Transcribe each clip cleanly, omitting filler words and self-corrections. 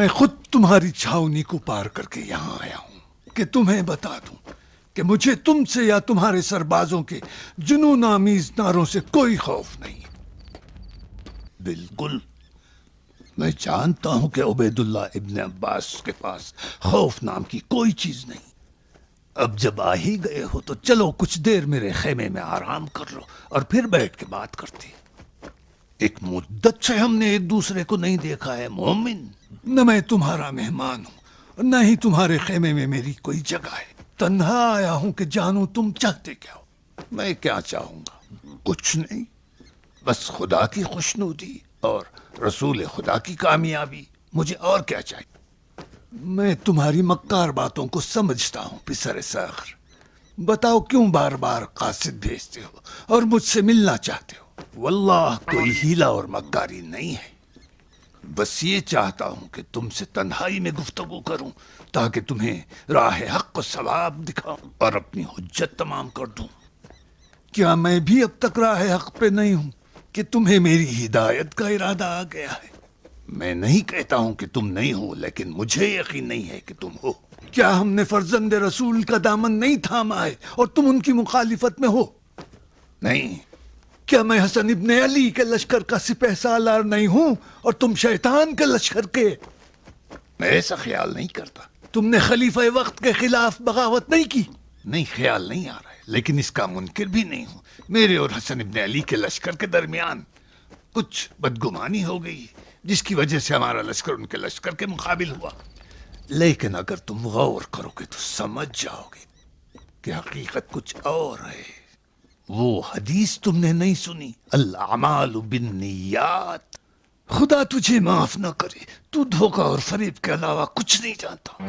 میں خود تمہاری چھاونی کو پار کر کے یہاں آیا ہوں کہ تمہیں بتا دوں کہ مجھے تم سے یا تمہارے سربازوں کے جنون آمیز نعروں سے کوئی خوف نہیں۔ بالکل، میں جانتا ہوں کہ عبید اللہ ابن عباس کے پاس خوف نام کی کوئی چیز نہیں۔ اب جب آ ہی گئے ہو تو چلو کچھ دیر میرے خیمے میں آرام کر لو اور پھر بیٹھ کے بات کرتے ہیں۔ ایک مدت سے ہم نے ایک دوسرے کو نہیں دیکھا ہے مومن۔ نہ میں تمہارا مہمان ہوں اور نہ ہی تمہارے خیمے میں میری کوئی جگہ ہے۔ تنہا آیا ہوں کہ جانوں تم چاہتے کیا ہو۔ میں کیا چاہوں گا؟ کچھ نہیں، بس خدا کی خوشنودی اور رسول خدا کی کامیابی، مجھے اور کیا چاہیے؟ میں تمہاری مکار باتوں کو سمجھتا ہوں پسر ساخر۔ بتاؤ کیوں بار بار قاصد بھیجتے ہو اور مجھ سے ملنا چاہتے ہو؟ واللہ کوئی ہیلا اور مکاری نہیں ہے، بس یہ چاہتا ہوں کہ تم سے تنہائی میں گفتگو کروں تاکہ تمہیں راہ حق و ثواب دکھاؤں اور اپنی حجت تمام کر دوں۔ کیا میں بھی اب تک راہ حق پہ نہیں ہوں کہ تمہیں میری ہدایت کا ارادہ آ گیا ہے؟ میں نہیں کہتا ہوں کہ تم نہیں ہو، لیکن مجھے یقین نہیں ہے کہ تم ہو۔ کیا ہم نے فرزند رسول کا دامن نہیں تھاما ہے اور تم ان کی مخالفت میں ہو؟ نہیں۔ کیا میں حسن ابن علی کے لشکر کا سپہ سالار نہیں ہوں اور تم شیطان کے لشکر کے؟ میں ایسا خیال نہیں کرتا۔ تم نے خلیفہ وقت کے خلاف بغاوت نہیں کی؟ نہیں، خیال نہیں آ رہا ہے، لیکن اس کا منکر بھی نہیں ہوں۔ میرے اور حسن ابن علی کے لشکر کے درمیان کچھ بدگمانی ہو گئی جس کی وجہ سے ہمارا لشکر ان کے لشکر کے مقابل ہوا، لیکن اگر تم غور کرو گے تو سمجھ جاؤ گے کہ حقیقت کچھ اور ہے۔ وہ حدیث تم نے نہیں سنی، الاعمال بالنیات؟ خدا تجھے معاف نہ کرے، تو دھوکہ اور فریب کے علاوہ کچھ نہیں جانتا۔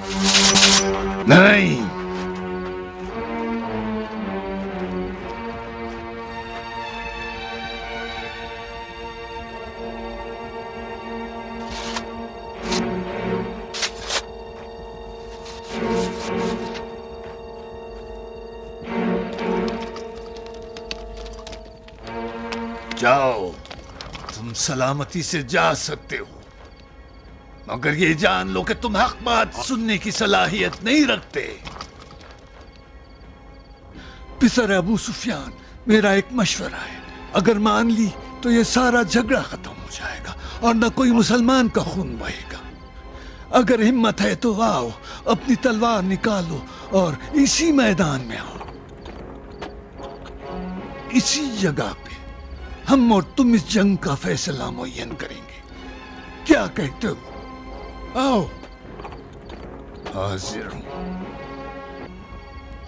نہیں، جاؤ، تم سلامتی سے جا سکتے ہو، مگر یہ جان لو کہ تم حق بات سننے کی صلاحیت نہیں رکھتے۔ پسر ابو سفیان، میرا ایک مشورہ ہے، اگر مان لی تو یہ سارا جھگڑا ختم ہو جائے گا اور نہ کوئی مسلمان کا خون بہے گا۔ اگر ہمت ہے تو آؤ، اپنی تلوار نکالو اور اسی میدان میں آؤ، اسی جگہ پہ ہم اور تم اس جنگ کا فیصلہ معین کریں گے۔ کیا کہتے ہو؟ آؤ۔ حاضر ہوں۔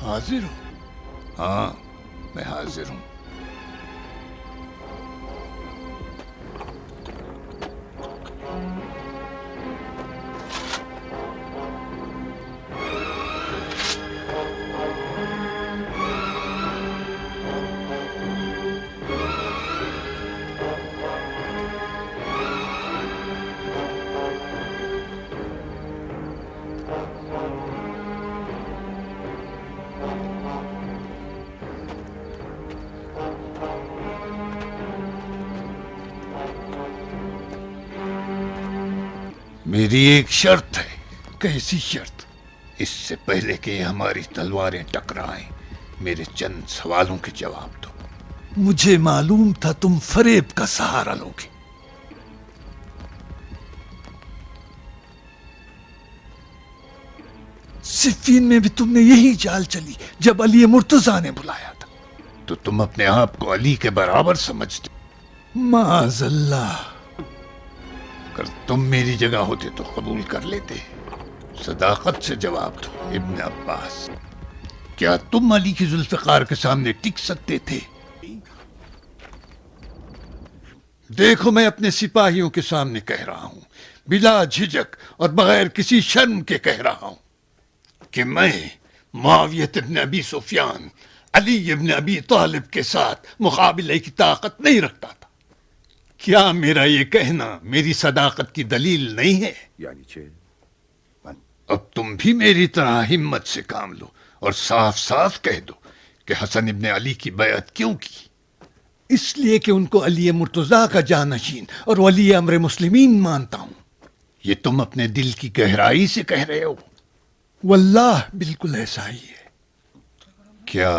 حاضر ہو؟ ہاں، میں حاضر ہوں۔ میری ایک شرط ہے۔ کیسی شرط؟ اس سے پہلے کہ ہماری تلواریں ٹکرائیں، میرے چند سوالوں کے جواب دو۔ مجھے معلوم تھا تم فریب کا سہارا لوگے۔ صفین میں بھی تم نے یہی چال چلی جب علی مرتضیٰ نے بلایا تھا۔ تو تم اپنے آپ کو علی کے برابر سمجھتے؟ معاذ اللہ۔ اگر تم میری جگہ ہوتے تو قبول کر لیتے۔ صداقت سے جواب دو ابن عباس، کیا تم علی کی ذوالفقار کے سامنے ٹک سکتے تھے؟ دیکھو، میں اپنے سپاہیوں کے سامنے کہہ رہا ہوں، بلا جھجک اور بغیر کسی شرم کے کہہ رہا ہوں کہ میں معاویہ ابن ابی سفیان، علی ابن ابی طالب کے ساتھ مقابلے کی طاقت نہیں رکھتا تھا۔ کیا میرا یہ کہنا میری صداقت کی دلیل نہیں ہے؟ اب تم بھی میری طرح ہمت سے کام لو اور صاف صاف کہہ دو کہ حسن ابن علی کی بیعت کیوں کی؟ اس لیے کہ ان کو علی مرتضیٰ کا جانشین اور ولی امر مسلمین مانتا ہوں۔ یہ تم اپنے دل کی گہرائی سے کہہ رہے ہو؟ واللہ بالکل ایسا ہی ہے۔ کیا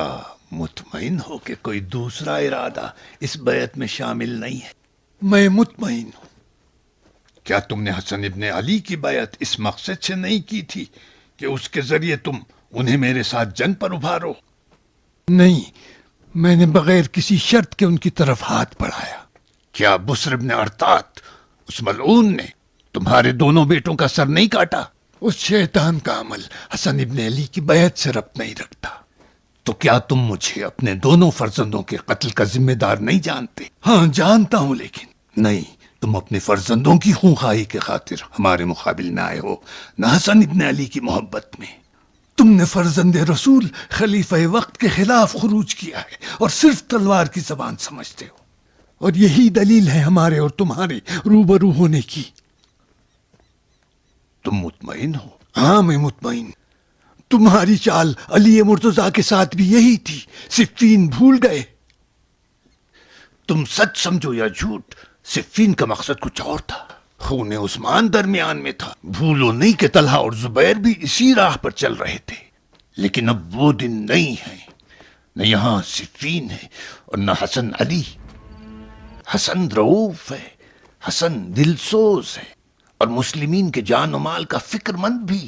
مطمئن ہو کہ کوئی دوسرا ارادہ اس بیعت میں شامل نہیں ہے؟ میں مطمئن ہوں۔ کیا تم نے حسن ابن علی کی بیعت اس مقصد سے نہیں کی تھی کہ اس کے ذریعے تم انہیں میرے ساتھ جنگ پر ابھارو؟ نہیں، میں نے بغیر کسی شرط کے ان کی طرف ہاتھ بڑھایا۔ کیا بسر ابن ارطات اس ملعون نے تمہارے دونوں بیٹوں کا سر نہیں کاٹا؟ اس شیطان کا عمل حسن ابن علی کی بیعت سے ربط نہیں رکھتا۔ تو کیا تم مجھے اپنے دونوں فرزندوں کے قتل کا ذمہ دار نہیں جانتے؟ ہاں جانتا ہوں، لیکن نہیں، تم اپنے فرزندوں کی خونخواہی کے خاطر ہمارے مقابل نہ آئے ہو، نہ حسن ابن علی کی محبت میں۔ تم نے فرزند رسول خلیفہ وقت کے خلاف خروج کیا ہے اور صرف تلوار کی زبان سمجھتے ہو، اور یہی دلیل ہے ہمارے اور تمہارے روبرو ہونے کی۔ تم مطمئن ہو؟ ہاں میں مطمئن۔ تمہاری چال علی مرتضیٰ کے ساتھ بھی یہی تھی، صفین بھول گئے۔ تم سچ سمجھو یا جھوٹ، صفین کا مقصد کچھ اور تھا، خون عثمان درمیان میں تھا۔ بھولو نہیں کہ طلحہ اور زبیر بھی اسی راہ پر چل رہے تھے، لیکن اب وہ دن نہیں ہے، نہ یہاں صفین ہے اور نہ حسن علی۔ حسن رؤوف ہے، حسن دلسوز ہے، اور مسلمین کے جان و مال کا فکر مند بھی۔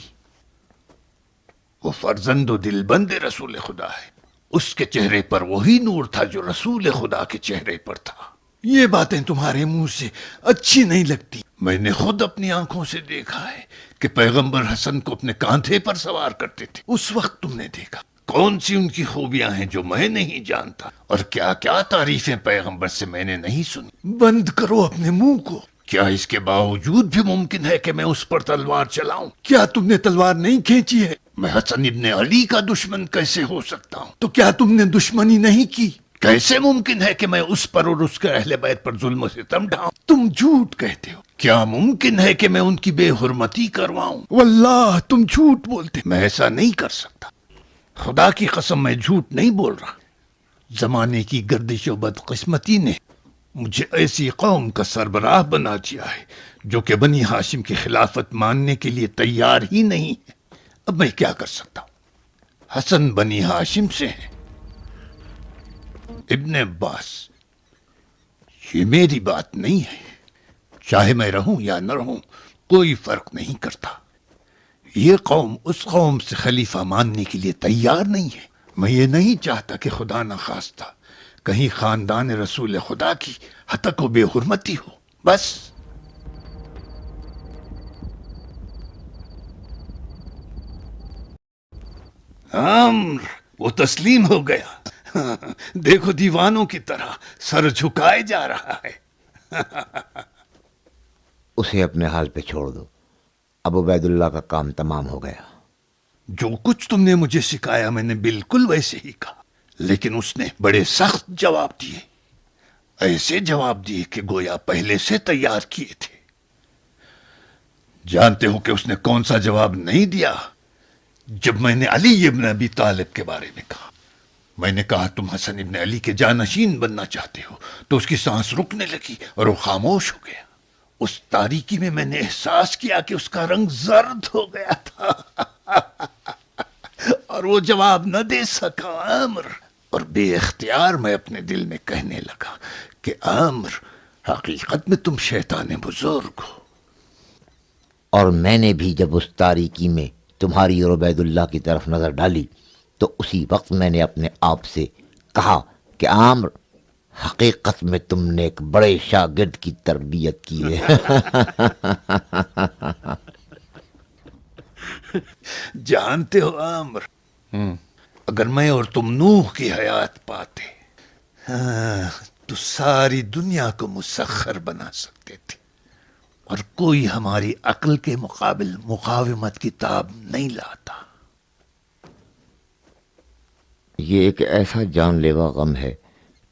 وہ فرزند و دل بند رسول خدا ہے، اس کے چہرے پر وہی نور تھا جو رسول خدا کے چہرے پر تھا۔ یہ باتیں تمہارے منہ سے اچھی نہیں لگتی۔ میں نے خود اپنی آنکھوں سے دیکھا ہے کہ پیغمبر حسن کو اپنے کاندھے پر سوار کرتے تھے۔ اس وقت تم نے دیکھا۔ کون سی ان کی خوبیاں ہیں جو میں نہیں جانتا، اور کیا کیا تعریفیں پیغمبر سے میں نے نہیں سنی۔ بند کرو اپنے منہ کو۔ کیا اس کے باوجود بھی ممکن ہے کہ میں اس پر تلوار چلاؤں؟ کیا تم نے تلوار نہیں کھینچی ہے؟ میں حسن ابن علی کا دشمن کیسے ہو سکتا ہوں؟ تو کیا تم نے دشمنی نہیں کی؟ کیسے ممکن ہے کہ میں اس پر اور اس کے اہل بیت پر ظلم و ستم ڈھاؤں؟ تم جھوٹ کہتے ہو۔ کیا ممکن ہے کہ میں ان کی بے حرمتی کرواؤں؟ واللہ تم جھوٹ بولتے۔ میں ایسا نہیں کر سکتا، خدا کی قسم میں جھوٹ نہیں بول رہا۔ زمانے کی گردش و بدقسمتی نے مجھے ایسی قوم کا سربراہ بنا دیا ہے جو کہ بنی ہاشم کی خلافت ماننے کے لیے تیار ہی نہیں ہے۔ اب میں کیا کر سکتا ہوں؟ حسن بنی ہاشم سے ہے، ابن عباس، یہ میری بات نہیں ہے۔ چاہے میں رہوں یا نہ رہوں کوئی فرق نہیں کرتا۔ یہ قوم اس قوم سے خلیفہ ماننے کے لیے تیار نہیں ہے۔ میں یہ نہیں چاہتا کہ خدا نخواستہ کہیں خاندان رسول خدا کی ہتک و بے حرمتی ہو، بس۔ عمر وہ تسلیم ہو گیا، دیکھو دیوانوں کی طرح سر جھکائے جا رہا ہے۔ اسے اپنے حال پہ چھوڑ دو، اب عبید اللہ کا کام تمام ہو گیا۔ جو کچھ تم نے مجھے سکھایا میں نے بالکل ویسے ہی کہا، لیکن اس نے بڑے سخت جواب دیے، ایسے جواب دیے کہ گویا پہلے سے تیار کیے تھے۔ جانتے ہو کہ اس نے کون سا جواب نہیں دیا؟ جب میں نے علی ابن ابی طالب کے بارے میں کہا، میں نے کہا تم حسن ابن علی کے جانشین بننا چاہتے ہو، تو اس کی سانس رکنے لگی اور وہ خاموش ہو گیا۔ اس تاریکی میں میں نے احساس کیا کہ اس کا رنگ زرد ہو گیا تھا اور وہ جواب نہ دے سکا عامر، اور بے اختیار میں اپنے دل میں کہنے لگا کہ عامر حقیقت میں تم شیطان بزرگ ہو۔ اور میں نے بھی جب اس تاریکی میں تمہاری اور عبید اللہ کی طرف نظر ڈالی تو اسی وقت میں نے اپنے آپ سے کہا کہ عامر، حقیقت میں تم نے ایک بڑے شاگرد کی تربیت کی ہے۔ جانتے ہو عامر، اگر میں اور تم نوح کی حیات پاتے تو ساری دنیا کو مسخر بنا سکتے تھے، اور کوئی ہماری عقل کے مقابل مقاومت کی تاب نہیں لاتا۔ یہ ایک ایسا جان لیوا غم ہے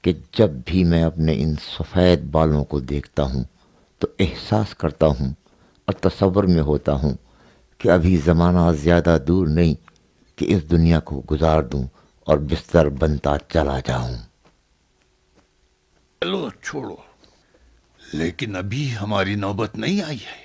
کہ جب بھی میں اپنے ان سفید بالوں کو دیکھتا ہوں تو احساس کرتا ہوں اور تصور میں ہوتا ہوں کہ ابھی زمانہ زیادہ دور نہیں کہ اس دنیا کو گزار دوں اور بستر بنتا چلا جاؤں۔ چلو چھوڑو، لیکن ابھی ہماری نوبت نہیں آئی ہے۔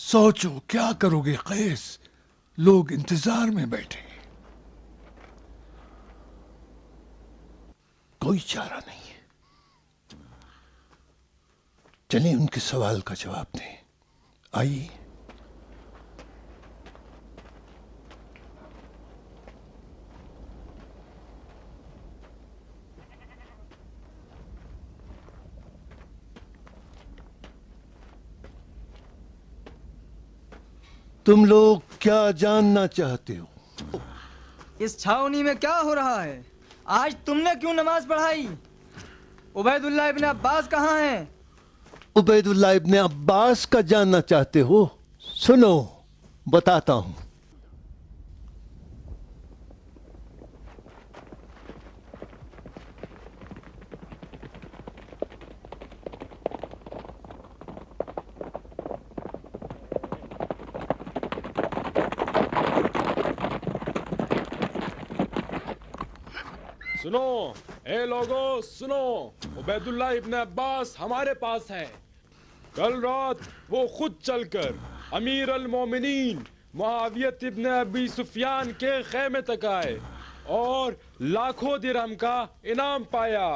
سوچو کیا کرو گے قیس؟ لوگ انتظار میں بیٹھے ہیں، کوئی چارہ نہیں ہے۔ چلیں ان کے سوال کا جواب دیں، آئیے۔ تم لوگ کیا جاننا چاہتے ہو؟ اس چھاونی میں کیا ہو رہا ہے؟ آج تم نے کیوں نماز پڑھائی؟ عبید اللہ ابن عباس کہاں ہیں؟ عبید اللہ ابن عباس کا جاننا چاہتے ہو؟ سنو بتاتا ہوں۔ سنو اے لوگو سنو، عبید اللہ ابن عباس ہمارے پاس ہے۔ کل رات وہ خود چل کر امیر المومنین معاویہ ابن ابی سفیان کے خیمے تک آئے اور لاکھوں درہم کا انعام پایا۔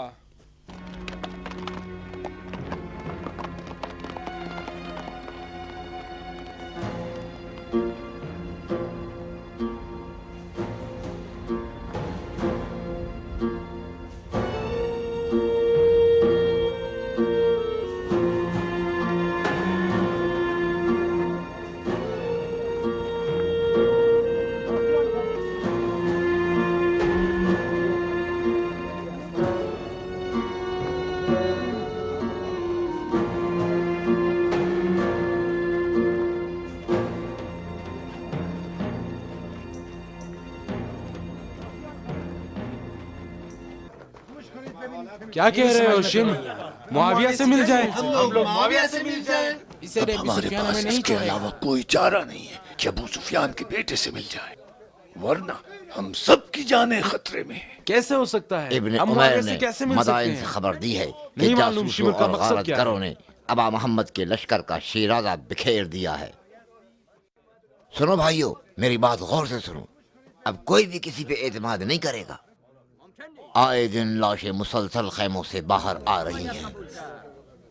کیا کہہ رہے ہو شم؟ معاویہ سے مل جائے؟ اسے اب ابی ہمارے سفیان پاس ہمیں اس نہیں کے چھوڑے گا۔ علاوہ کوئی چارہ نہیں ہے کہ ابو سفیان کے بیٹے سے مل جائے، ورنہ ہم سب کی جانیں خطرے میں ہیں۔ کیسے ہو سکتا ہے؟ ابن ہم عمیر معاویہ نے سے کیسے مل سکتے مدائن سے ہیں؟ خبر دی ہے کہ نہیں معلوم جاسوسوں شمر کا اور مقصد غارت کیا ہے؟ گروں نے ابا محمد کے لشکر کا شیرازہ بکھیر دیا ہے۔ سنو بھائیو، میری بات غور سے سنو۔ اب کوئی بھی کسی پہ اعتماد نہیں کرے گا۔ آئے دن لاشیں مسلسل خیموں سے باہر آ رہی ہیں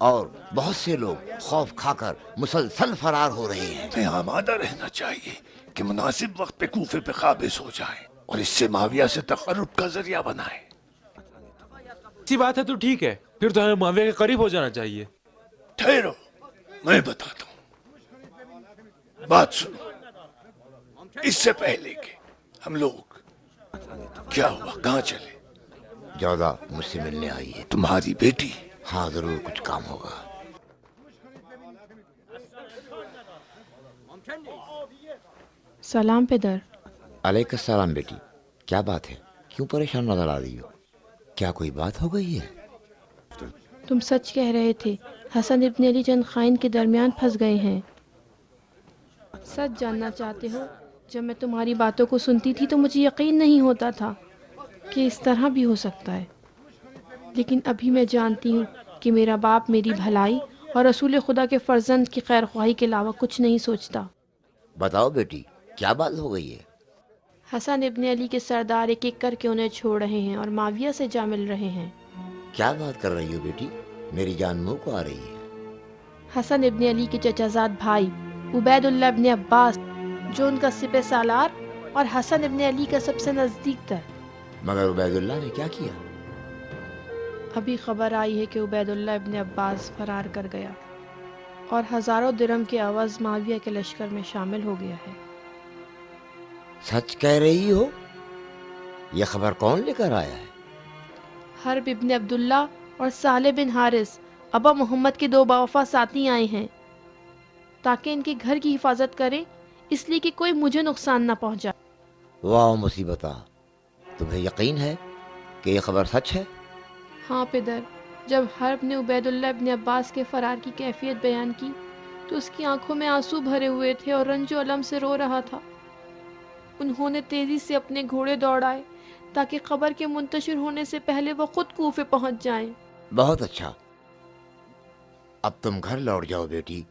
اور بہت سے لوگ خوف کھا کر مسلسل فرار ہو رہے ہیں۔ ہمیں آمادہ رہنا چاہیے کہ مناسب وقت پہ کوفے پہ قابض ہو جائیں اور اس سے معاویہ سے تقرب کا ذریعہ بنائیں۔ اچھی بات ہے تو ٹھیک ہے، پھر تو ہمیں معاویہ کے قریب ہو جانا چاہیے۔ ٹھہرو، میں بتاتا ہوں، بات سنو۔ اس سے پہلے کہ ہم لوگ، کیا ہوا، کہاں چلے؟ جوزا مجھ سے ملنے آئی ہے۔ تمہاری بیٹی؟ ہاں ضرور کچھ کام ہوگا۔ سلام پدر۔ علیک السلام بیٹی، کیا بات ہے؟ کیوں پریشان نظر آ رہی ہو؟ کیا کوئی بات ہو گئی ہے؟ تم سچ کہہ رہے تھے، حسن ابن علی چند خائن کے درمیان پھنس گئے ہیں۔ سچ جاننا چاہتے ہو؟ جب میں تمہاری باتوں کو سنتی تھی تو مجھے یقین نہیں ہوتا تھا کہ اس طرح بھی ہو سکتا ہے، لیکن ابھی میں جانتی ہوں کہ میرا باپ میری بھلائی اور رسول خدا کے فرزند کی خیر خواہی کے علاوہ کچھ نہیں سوچتا۔ بتاؤ بیٹی، کیا بات ہو گئی ہے؟ حسن ابن علی کے سردار ایک ایک کر کے انہیں چھوڑ رہے ہیں اور معاویہ سے جا مل رہے ہیں۔ کیا بات کر رہی ہو بیٹی؟ میری جان منہ کو آ رہی ہے۔ حسن ابن علی کے چچا زاد بھائی عبید اللہ ابن عباس، جو ان کا سپہ سالار اور حسن ابن علی کا سب سے نزدیک تر۔ مگر عبید اللہ نے کیا کیا؟ ابھی خبر آئی ہے کہ عبید اللہ ابن عباس فرار کر گیا اور ہزاروں درہم کے عوض معاویہ کے لشکر میں شامل ہو گیا ہے۔ سچ کہہ رہی ہو؟ یہ خبر کون لے کر آیا ہے؟ حرب ابن عبداللہ اور صالح بن حارث ابا محمد کے دو باوفا ساتھی آئے ہیں تاکہ ان کے گھر کی حفاظت کریں، اس لیے کہ کوئی مجھے نقصان نہ پہنچائے۔ واہ مصیبتہ، تمہیں یقین ہے کہ یہ خبر سچ ہے؟ ہاں پدر، جب حرب نے عبید اللہ ابن عباس کے فرار کی کیفیت بیان کی تو اس کی آنکھوں میں آنسو بھرے ہوئے تھے اور رنج و الم سے رو رہا تھا۔ انہوں نے تیزی سے اپنے گھوڑے دوڑائے تاکہ خبر کے منتشر ہونے سے پہلے وہ خود کوفے پہنچ جائیں۔ بہت اچھا، اب تم گھر لوٹ جاؤ بیٹی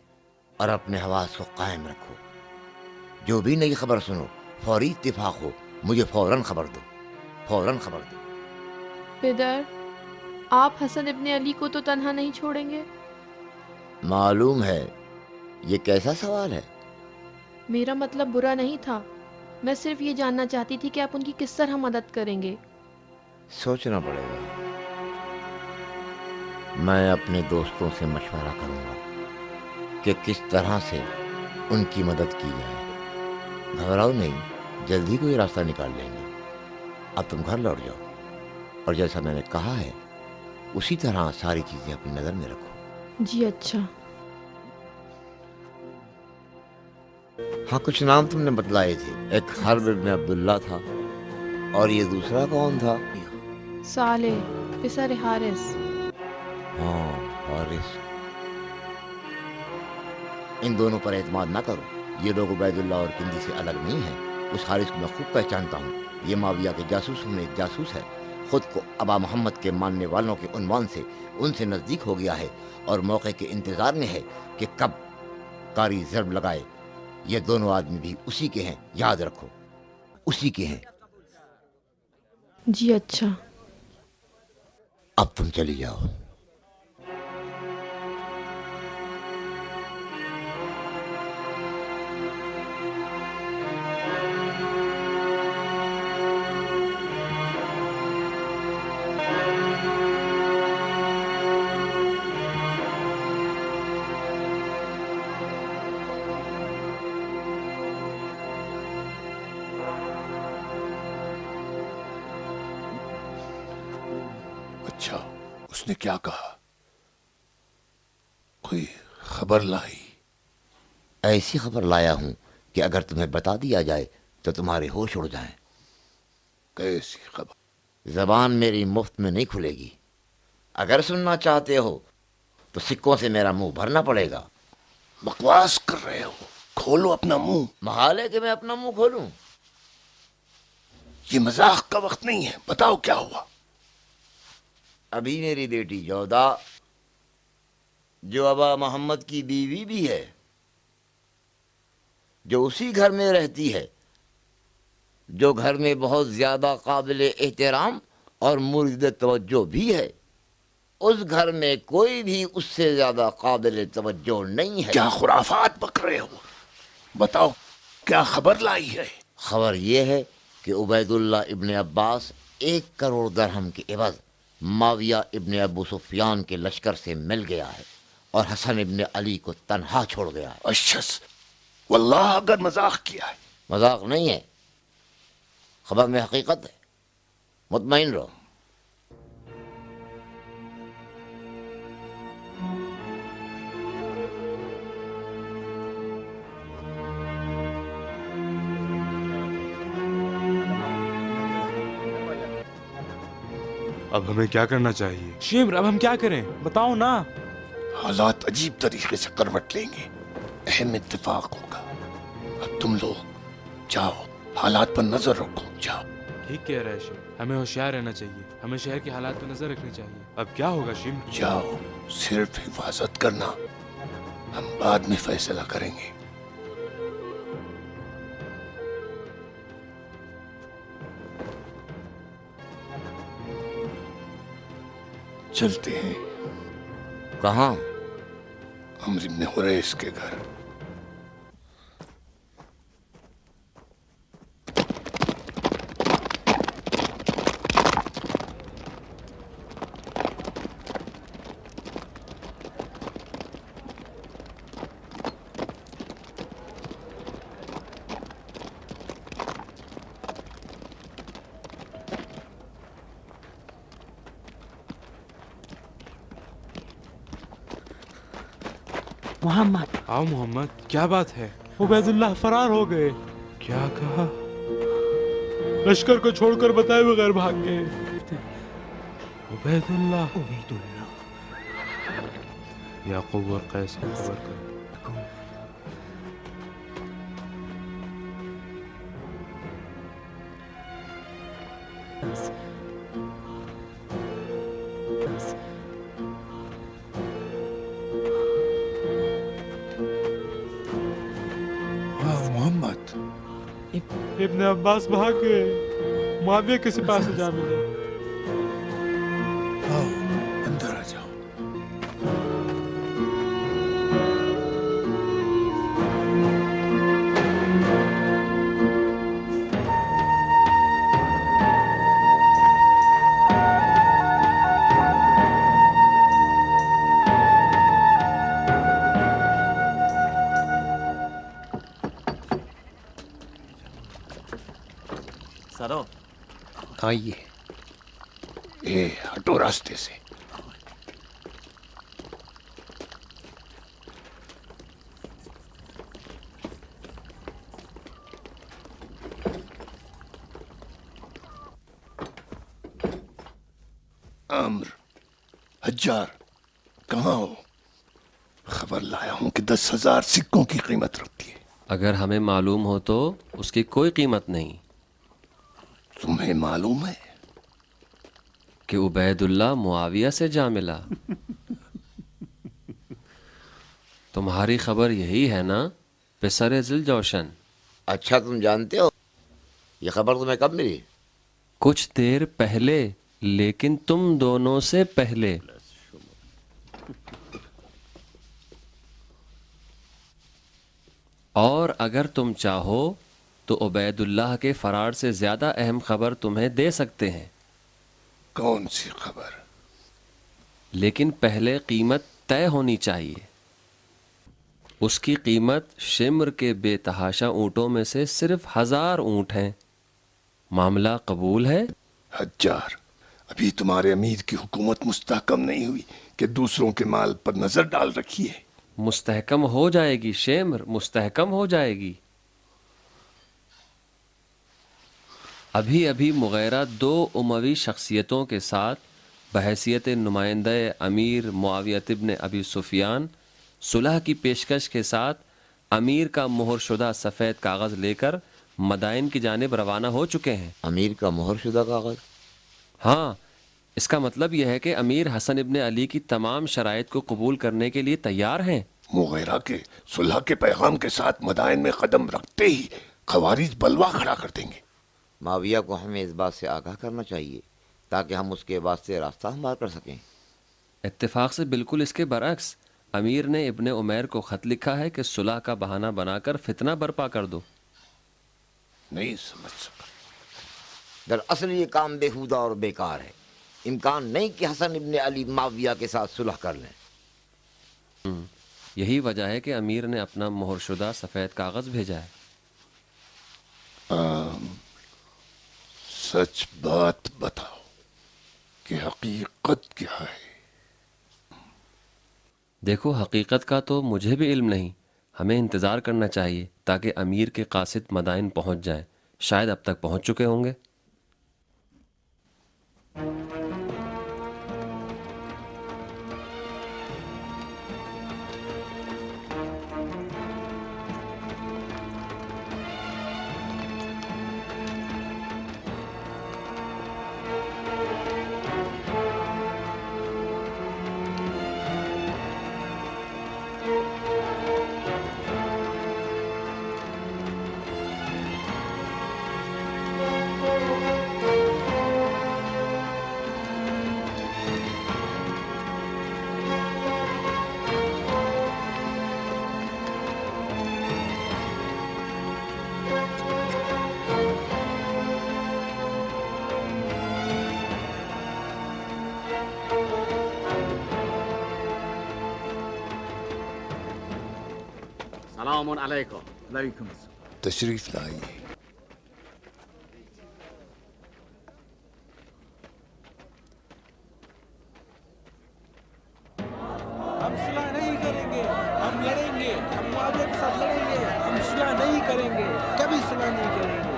اور اپنے حواس کو قائم رکھو. جو بھی نئی خبر سنو فوری اتفاق ہو مجھے فوراً خبر دو، فوراً خبر دو. پدر، آپ حسن ابن علی کو تو تنہا نہیں چھوڑیں گے؟ معلوم ہے. یہ کیسا سوال ہے؟ میرا مطلب برا نہیں تھا، میں صرف یہ جاننا چاہتی تھی کہ آپ ان کی کس طرح مدد کریں گے. سوچنا پڑے گا. میں اپنے دوستوں سے مشورہ کروں گا کہ کس طرح سے ان کی مدد کی جائے. گھبراؤ نہیں، جلدی کوئی راستہ نکال لیں گے. اب تم گھر لوٹ جاؤ اور جیسا میں نے کہا ہے اسی طرح ساری چیزیں اپنی نظر میں رکھو. جی اچھا. ہاں کچھ نام تم نے بتلائے تھے. ایک حرب ابن عبداللہ تھا، اور یہ دوسرا کون تھا؟ صالح پسر حارث. ہاں حارث. ان دونوں پر اعتماد نہ کرو. یہ لوگ عبید اللہ اور کندی سے الگ نہیں ہیں. اس حارث کو میں خوب پہچانتا ہوں. یہ معاویہ کے جاسوسوں میں ایک جاسوس ہے. خود کو ابا محمد کے ماننے والوں کے عنوان سے ان سے نزدیک ہو گیا ہے اور موقع کے انتظار میں ہے کہ کب کاری ضرب لگائے. یہ دونوں آدمی بھی اسی کے ہیں، یاد رکھو، اسی کے ہیں. جی اچھا. اب تم چلی جاؤ. اچھا، اس نے کیا کہا؟ کوئی خبر لائی؟ ایسی خبر لایا ہوں کہ اگر تمہیں بتا دیا جائے تو تمہارے ہوش اڑ جائیں. کیسی خبر؟ زبان میری مفت میں نہیں کھلے گی. اگر سننا چاہتے ہو تو سکوں سے میرا منہ بھرنا پڑے گا. بکواس کر رہے ہو، کھولو اپنا منہ. محال ہے کہ میں اپنا منہ کھولوں. یہ مذاق کا وقت نہیں ہے، بتاؤ کیا ہوا؟ ابھی میری بیٹی جودا، جو ابا محمد کی بیوی بھی ہے، جو اسی گھر میں رہتی ہے، جو گھر میں بہت زیادہ قابل احترام اور مورد توجہ بھی ہے، اس گھر میں کوئی بھی اس سے زیادہ قابل توجہ نہیں ہے. کیا خرافات بک رہے ہو؟ بتاؤ کیا خبر لائی ہے؟ خبر یہ ہے کہ عبید اللہ ابن عباس 1 کروڑ درہم کے عوض معاویہ ابن ابو سفیان کے لشکر سے مل گیا ہے اور حسن ابن علی کو تنہا چھوڑ گیا ہے. اشس، واللہ اگر مذاق کیا ہے. مذاق نہیں ہے، خبر میں حقیقت ہے. مطمئن رہو. اب ہمیں کیا کرنا چاہیے؟ شمر اب ہم کیا کریں؟ بتاؤ نا. حالات عجیب طریقے سے کروٹ لیں گے. اہم اتفاق ہوگا. اب تم لوگ جاؤ، حالات پر نظر رکھو. جاؤ. ٹھیک کہہ رہا ہے شمر، ہمیں ہوشیار رہنا چاہیے. ہمیں شہر کے حالات پر نظر رکھنی چاہیے. اب کیا ہوگا شمر؟ جاؤ، صرف حفاظت کرنا. ہم بعد میں فیصلہ کریں گے. چلتے ہیں. کہاں؟ عمرو بن حریث کے گھر. محمد، آؤ محمد، کیا بات ہے؟ عبید اللہ فرار ہو گئے. کیا کہا؟ لشکر کو چھوڑ کر بتائے بغیر بھاگ گئے. عبید اللہ یعقوب اور قیس کو خبر کر. ابن عباس بھاگ گئے، معاویہ کے سپاہ سے جا ملے۔ آؤ اندر آ جاؤ۔ سرو آئیے، اے ہٹو راستے سے۔ عمر، حجار، کہاں ہو؟ خبر لایا ہوں کہ 10,000 سکوں کی قیمت رکھتی ہے۔ اگر ہمیں معلوم ہو تو اس کی کوئی قیمت نہیں۔ تمہیں معلوم ہے؟ کہ عبید اللہ معاویہ سے جا ملا۔ تمہاری خبر یہی ہے نا پسر ذل جوشن؟ اچھا تم جانتے ہو یہ خبر تمہیں کب ملی؟ کچھ دیر پہلے، لیکن تم دونوں سے پہلے۔ اور اگر تم چاہو تو عبید اللہ کے فرار سے زیادہ اہم خبر تمہیں دے سکتے ہیں۔ کون سی خبر؟ لیکن پہلے قیمت طے ہونی چاہیے۔ اس کی قیمت شمر کے بے تحاشا اونٹوں میں سے صرف 1000 اونٹ ہیں۔ معاملہ قبول ہے؟ حجار، ابھی تمہارے امیر کی حکومت مستحکم نہیں ہوئی کہ دوسروں کے مال پر نظر ڈال رکھی ہے۔ مستحکم ہو جائے گی شمر، مستحکم ہو جائے گی۔ ابھی مغیرہ 2 اموی شخصیتوں کے ساتھ بحیثیت نمائندہ امیر معاویہ ابن ابی سفیان صلح کی پیشکش کے ساتھ امیر کا مہر شدہ سفید کاغذ لے کر مدائن کی جانب روانہ ہو چکے ہیں۔ امیر کا مہر شدہ کاغذ؟ ہاں، اس کا مطلب یہ ہے کہ امیر حسن ابن علی کی تمام شرائط کو قبول کرنے کے لیے تیار ہیں۔ مغیرہ کے صلح کے پیغام کے ساتھ مدائن میں قدم رکھتے ہی خوارج بلوا کھڑا کر دیں گے۔ معاویہ کو ہمیں اس بات سے آگاہ کرنا چاہیے تاکہ ہم اس کے واسطے راستہ ہموار کر سکیں۔ اتفاق سے بالکل اس کے برعکس، امیر نے ابن عمیر کو خط لکھا ہے کہ صلح کا بہانہ بنا کر فتنہ برپا کر دو۔ نہیں سمجھ سکا۔ دراصل یہ کام بےہودہ اور بیکار ہے۔ امکان نہیں کہ حسن ابن علی معاویہ کے ساتھ صلح کر لیں۔ یہی وجہ ہے کہ امیر نے اپنا مہر شدہ سفید کاغذ بھیجا ہے۔ سچ بات بتاؤ کہ حقیقت کیا ہے؟ دیکھو، حقیقت کا تو مجھے بھی علم نہیں۔ ہمیں انتظار کرنا چاہیے تاکہ امیر کے قاصد مدائن پہنچ جائیں۔ شاید اب تک پہنچ چکے ہوں گے۔ سلام علیکم۔ علیکم السلام۔ تشریف لائیے۔ ہم صلح نہیں کریں گے، ہم لڑیں گے، ہم معاویہ کے ساتھ لڑیں گے، ہم صلح نہیں کریں گے، کبھی صلح نہیں کریں گے۔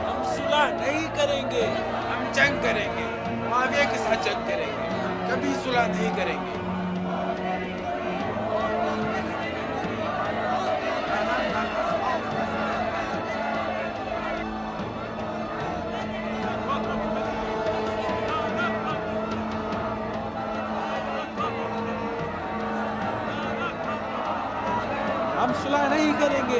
ہم صلح نہیں کریں گے، ہم جنگ کریں گے، معاویہ کے ساتھ جنگ کریں گے، کبھی صلح نہیں کریں گے۔ ہم صلح نہیں کریں گے،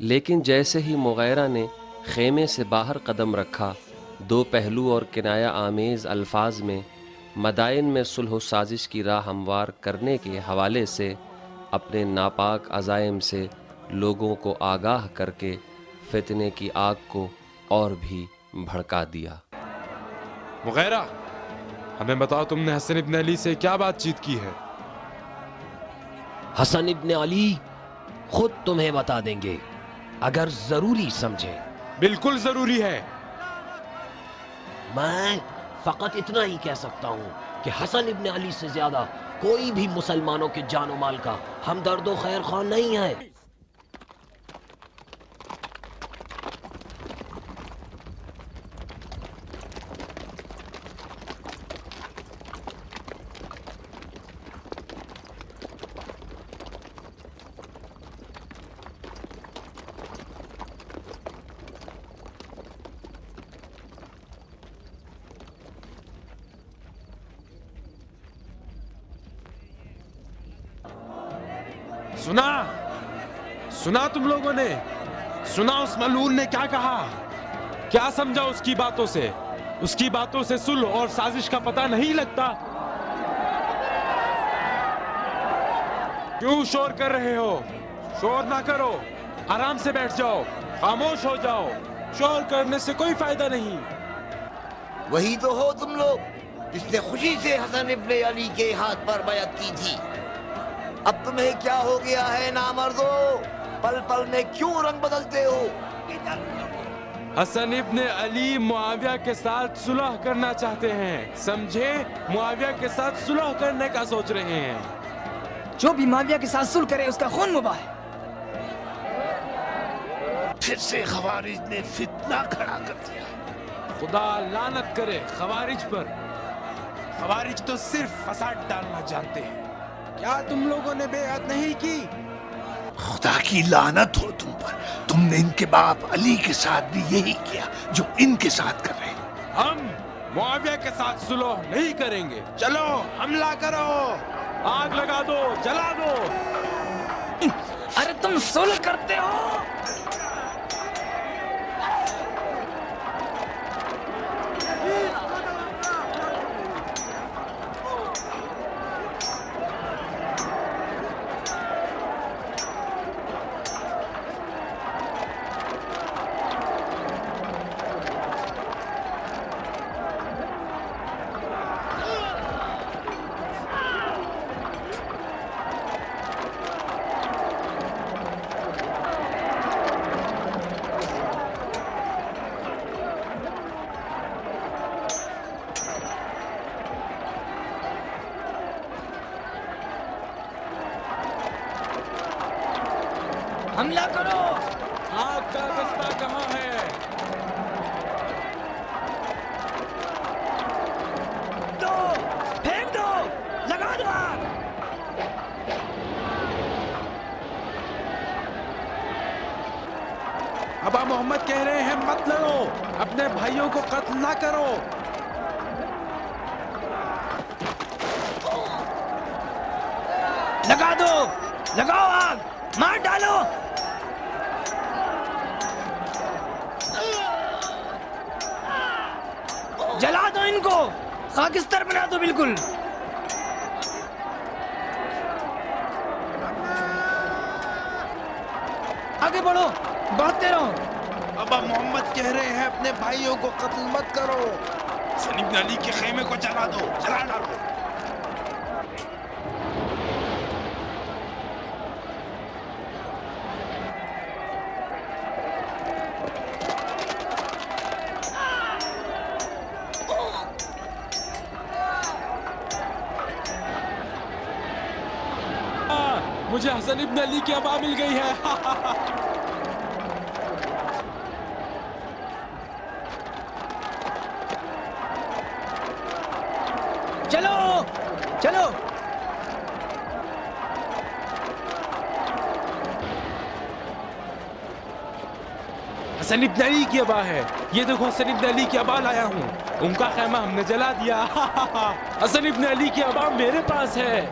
لیکن جیسے ہی مغیرہ نے خیمے سے باہر قدم رکھا، دو پہلو اور کنایہ آمیز الفاظ میں مدائن میں صلح و سازش کی راہ ہموار کرنے کے حوالے سے اپنے ناپاک عزائم سے لوگوں کو آگاہ کر کے فتنے کی آگ کو اور بھی بھڑکا دیا۔ مغیرہ، ہمیں بتاؤ تم نے حسن ابن علی سے کیا بات چیت کی ہے؟ حسن ابن علی خود تمہیں بتا دیں گے اگر ضروری سمجھے۔ بالکل ضروری ہے۔ میں فقط اتنا ہی کہہ سکتا ہوں کہ حسن ابن علی سے زیادہ کوئی بھی مسلمانوں کے جان و مال کا ہمدرد و خیر خواہ نہیں ہے۔ سنا تم لوگوں نے؟ سنا اس ملعون نے کیا کہا؟ کیا سمجھا اس کی باتوں سے؟ اس کی باتوں سے صلح اور سازش کا پتہ نہیں لگتا؟ کیوں شور کر رہے ہو؟ شور نہ کرو، آرام سے بیٹھ جاؤ، خاموش ہو جاؤ، شور کرنے سے کوئی فائدہ نہیں۔ وہی تو ہو تم لوگ جس نے خوشی سے حسن ابن علی کے ہاتھ پر بیعت کی تھی۔ اب تمہیں کیا ہو گیا ہے نامردو؟ پل پل میں کیوں رنگ بدلتے ہو؟ حسن ابن علی معاویہ کے ساتھ صلح کرنا چاہتے ہیں، سمجھے؟ معاویہ کے ساتھ صلح کرنے کا سوچ رہے ہیں۔ جو بھی معاویہ کے ساتھ صلح کرے اس کا خون مباح ہے۔ پھر سے خوارج نے فتنہ کھڑا کر دیا۔ خدا لعنت کرے خوارج پر۔ خوارج تو صرف فساد ڈالنا جانتے ہیں۔ کیا تم لوگوں نے بیعت نہیں کی؟ خدا کی لعنت ہو تم پر، تم نے ان کے باپ علی کے ساتھ بھی یہی کیا جو ان کے ساتھ کر رہے ہیں۔ ہم معاویہ کے ساتھ صلح نہیں کریں گے۔ چلو حملہ کرو، آگ لگا دو، جلا دو۔ ارے تم صلح کرتے ہو؟ حملہ کرو۔ آگ کا دستہ کہاں ہے؟ دو، پھینک دو، لگا دو آگ۔ ابا محمد کہہ رہے ہیں مت لڑو، اپنے بھائیوں کو قتل نہ کرو۔ لگا دو، لگاؤ آگ، مار ڈالو۔ جلا دو ان کو، خاکستر بنا دو بالکل۔ آگے بڑھو، بڑھتے رہو۔ ابا محمد کہہ رہے ہیں اپنے بھائیوں کو قتل مت کرو۔ حسن ابن علی کے خیمے کو جلا دو، جلا ڈالو۔ مجھے حسن ابن علی کی ابا مل گئی ہے۔ چلو چلو۔ حسن ابن علی کی ابا ہے، یہ دیکھو حسن ابن علی کی ابا لایا ہوں، ان کا خیمہ ہم نے جلا دیا۔ حسن ابن علی کی ابا میرے پاس ہے۔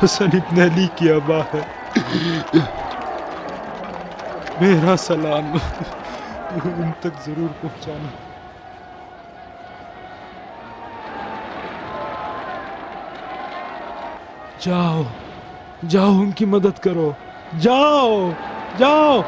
حسن ابن علی کی ابا ہے، میرا سلام ان تک ضرور پہنچانا۔ جاؤ جاؤ، ان کی مدد کرو، جاؤ جاؤ۔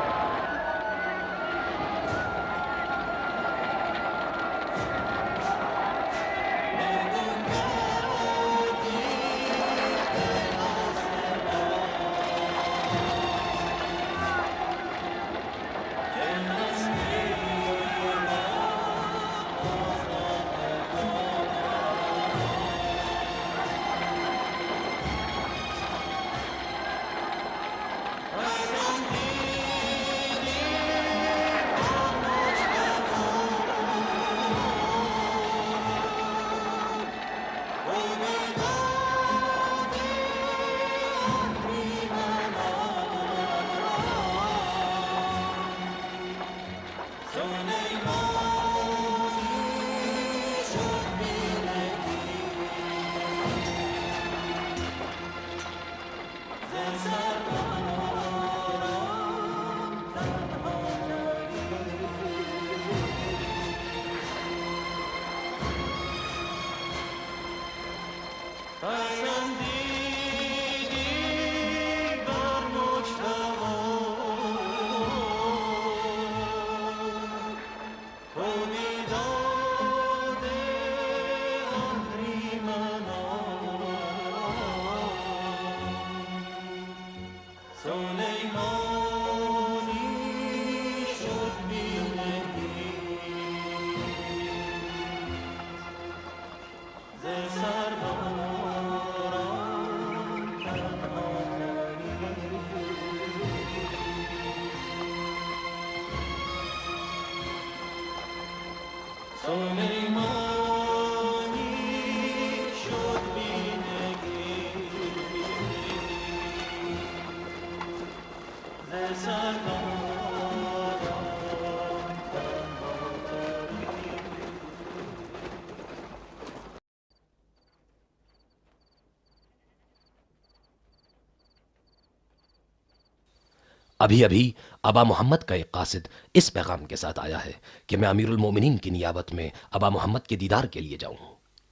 ابھی ابھی ابا محمد کا ایک قاصد اس پیغام کے ساتھ آیا ہے کہ میں امیر المومنین کی نیابت میں ابا محمد کے دیدار کے لیے جاؤں۔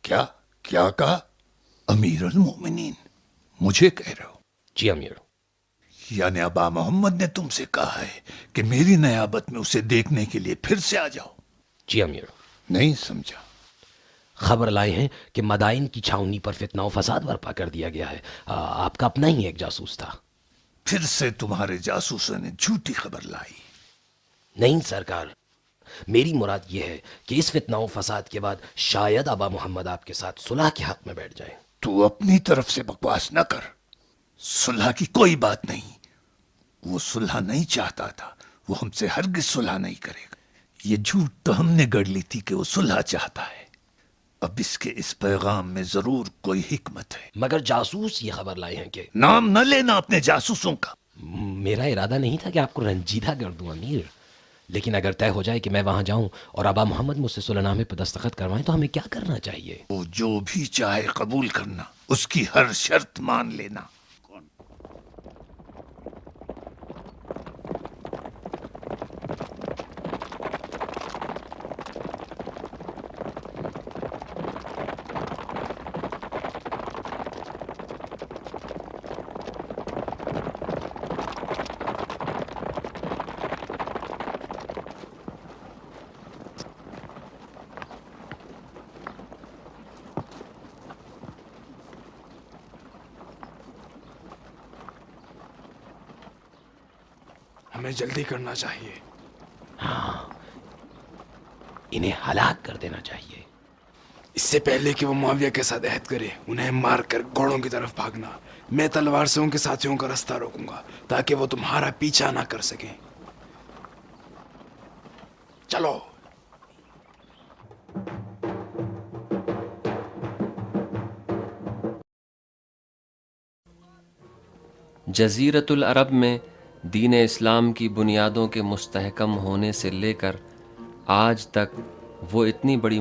کیا کیا کہا؟ امیر المومنین مجھے کہہ رہے ہو؟ جی امیر۔ یعنی ابا محمد نے تم سے کہا ہے کہ میری نیابت میں اسے دیکھنے کے لیے پھر سے آ جاؤ؟ جی امیر۔ نہیں سمجھا۔ خبر لائے ہیں کہ مدائن کی چھاونی پر فتنہ و فساد برپا کر دیا گیا ہے۔ آپ کا اپنا ہی ایک جاسوس تھا۔ پھر سے تمہارے جاسوسوں نے جھوٹی خبر لائی؟ نہیں سرکار، میری مراد یہ ہے کہ اس فتنہ و فساد کے بعد شاید ابا محمد آپ کے ساتھ صلح کے حق میں بیٹھ جائیں۔ تو اپنی طرف سے بکواس نہ کر، صلح کی کوئی بات نہیں۔ وہ صلح نہیں چاہتا تھا، وہ ہم سے ہرگز صلح نہیں کرے گا۔ یہ جھوٹ تو ہم نے گڑھ لی تھی کہ وہ صلح چاہتا ہے۔ اب اس کے اس پیغام میں ضرور کوئی حکمت ہے۔ مگر جاسوس یہ خبر لائے ہیں کہ… نام نہ لینا اپنے جاسوسوں کا۔ میرا ارادہ نہیں تھا کہ آپ کو رنجیدہ کر دوں امیر، لیکن اگر طے ہو جائے کہ میں وہاں جاؤں اور ابا محمد مجھ سے صلح نامے پہ دستخط کروائیں تو ہمیں کیا کرنا چاہیے؟ وہ جو بھی چاہے قبول کرنا، اس کی ہر شرط مان لینا۔ ہمیں جلدی کرنا چاہیے۔ ہاں، انہیں ہلاک کر دینا چاہیے۔ اس سے پہلے کہ وہ معاویہ کے ساتھ عہد کرے، انہیں مار کر گھوڑوں کی طرف بھاگنا۔ میں تلوار سے ان کے ساتھیوں کا راستہ روکوں گا تاکہ وہ تمہارا پیچھا نہ کر سکیں۔ چلو۔ جزیرۃ العرب میں دین اسلام کی بنیادوں کے مستحکم ہونے سے لے کر آج تک وہ اتنی بڑی